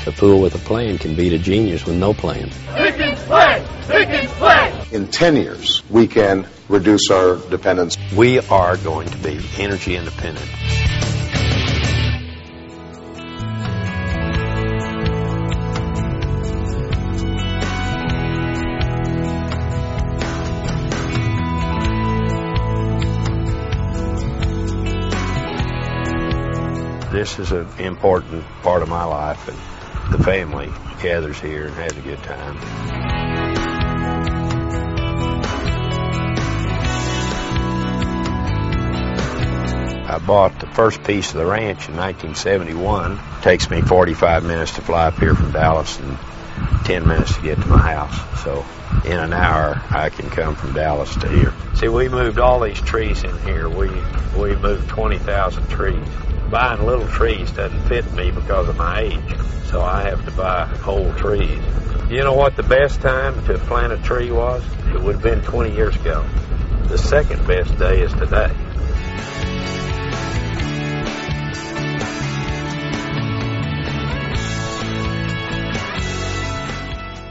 A fool with a plan can beat a genius with no plan. Pickens plan! Pickens plan! In 10 years, we can reduce our dependence. We are going to be energy independent. This is an important part of my life, and the family gathers here and has a good time. I bought the first piece of the ranch in 1971. It takes me 45 minutes to fly up here from Dallas and 10 minutes to get to my house. So in an hour, I can come from Dallas to here. See, we moved all these trees in here. We moved 20,000 trees. Buying little trees doesn't fit me because of my age, so I have to buy whole trees. You know what the best time to plant a tree was? It would have been 20 years ago. The second best day is today.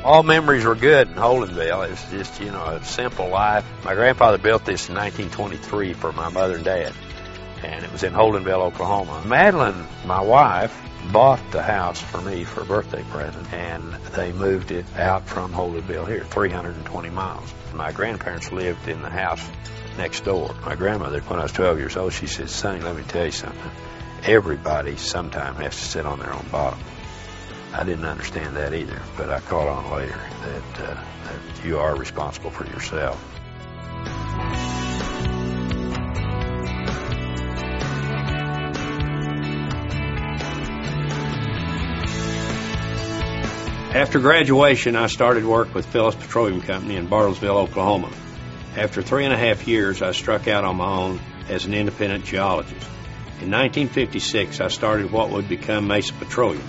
All memories were good in Holdenville. It was just, a simple life. My grandfather built this in 1923 for my mother and dad, and it was in Holdenville, Oklahoma. Madeline, my wife, bought the house for me for a birthday present, and they moved it out from Holdenville here, 320 miles. My grandparents lived in the house next door. My grandmother, when I was 12 years old, she said, "Sonny, let me tell you something. Everybody sometime has to sit on their own bottom." I didn't understand that either, but I caught on later that you are responsible for yourself. After graduation, I started work with Phillips Petroleum Company in Bartlesville, Oklahoma. After 3.5 years, I struck out on my own as an independent geologist. In 1956, I started what would become Mesa Petroleum.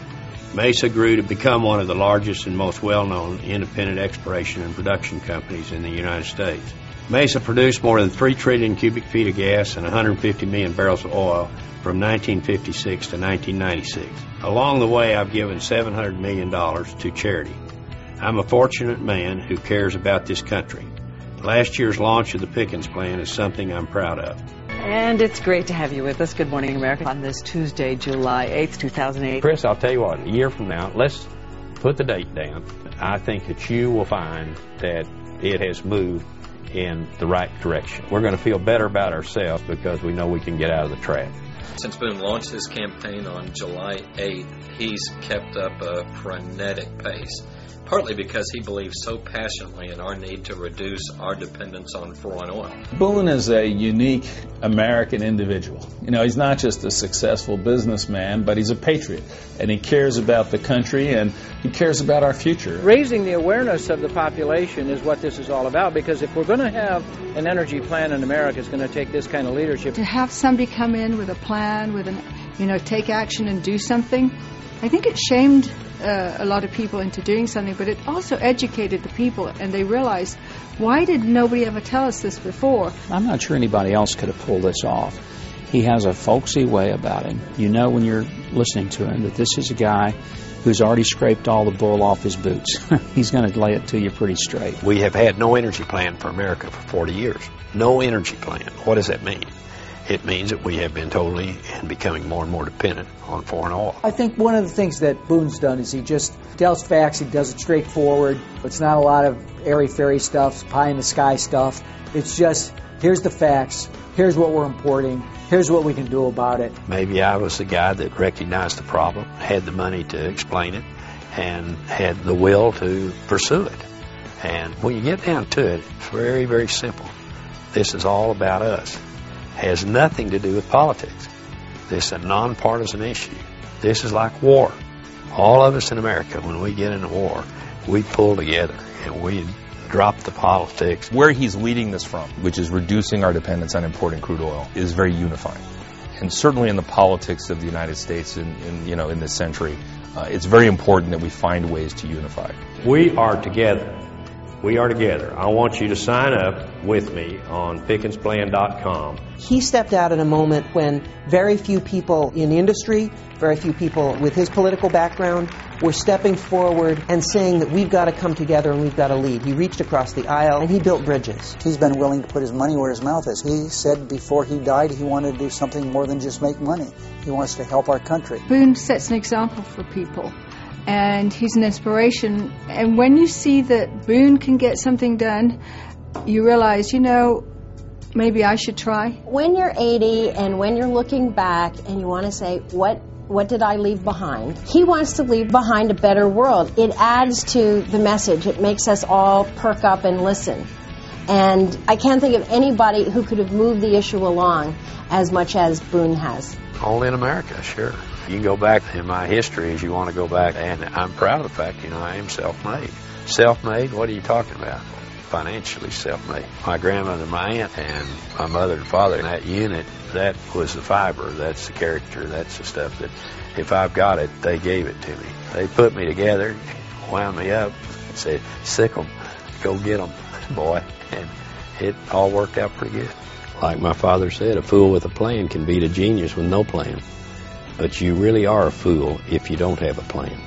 Mesa grew to become one of the largest and most well-known independent exploration and production companies in the United States. Mesa produced more than 3 trillion cubic feet of gas and 150 million barrels of oil from 1956 to 1996. Along the way, I've given $700 million to charity. I'm a fortunate man who cares about this country. Last year's launch of the Pickens Plan is something I'm proud of. And it's great to have you with us. Good morning, America, on this Tuesday, July 8th, 2008. Chris, I'll tell you what, a year from now, let's put the date down. I think that you will find that it has moved in the right direction. We're going to feel better about ourselves because we know we can get out of the trap. Since Boone launched his campaign on July 8th, he's kept up a frenetic pace, partly because he believes so passionately in our need to reduce our dependence on foreign oil. Boone is a unique American individual. He's not just a successful businessman, but he's a patriot, and he cares about the country, and he cares about our future. Raising the awareness of the population is what this is all about, because if we're going to have an energy plan in America, it's going to take this kind of leadership. To have somebody come in with a plan, with take action and do something, I think it shamed a lot of people into doing something, but it also educated the people, and they realized, why did nobody ever tell us this before? I'm not sure anybody else could have pulled this off. He has a folksy way about him. You know when you're listening to him that this is a guy who's already scraped all the bull off his boots. He's going to lay it to you pretty straight. We have had no energy plan for America for 40 years. No energy plan. What does that mean? It means that we have been totally and becoming more and more dependent on foreign oil. I think one of the things that Boone's done is he just tells facts, he does it straightforward. It's not a lot of airy-fairy stuff, pie-in-the-sky stuff. It's just, here's the facts, here's what we're importing, here's what we can do about it. Maybe I was the guy that recognized the problem, had the money to explain it, and had the will to pursue it. And when you get down to it, it's very, very simple. This is all about us. Has nothing to do with politics. This is a nonpartisan issue. This is like war. All of us in America, when we get into war, we pull together and we drop the politics. Where he's leading this from, which is reducing our dependence on importing crude oil, is very unifying. And certainly in the politics of the United States in this century, it's very important that we find ways to unify. We are together. We are together. I want you to sign up with me on PickensPlan.com. He stepped out at a moment when very few people in industry, very few people with his political background were stepping forward and saying that we've got to come together and we've got to lead. He reached across the aisle and he built bridges. He's been willing to put his money where his mouth is. He said before he died he wanted to do something more than just make money. He wants to help our country. Boone sets an example for people, and he's an inspiration. And when you see that Boone can get something done, you realize, maybe I should try. When you're 80 and when you're looking back and you want to say, what did I leave behind? He wants to leave behind a better world. It adds to the message. It makes us all perk up and listen. And I can't think of anybody who could have moved the issue along as much as Boone has. Only in America, sure. You can go back in my history as you want to go back, and I'm proud of the fact, I am self-made. Self-made? What are you talking about? Financially self-made. My grandmother, my aunt, and my mother and father in that unit, that was the fiber, that's the character, that's the stuff that if I've got it, they gave it to me. They put me together, wound me up, and said, sick 'em, go get 'em, boy. And it all worked out pretty good. Like my father said, a fool with a plan can beat a genius with no plan. But you really are a fool if you don't have a plan.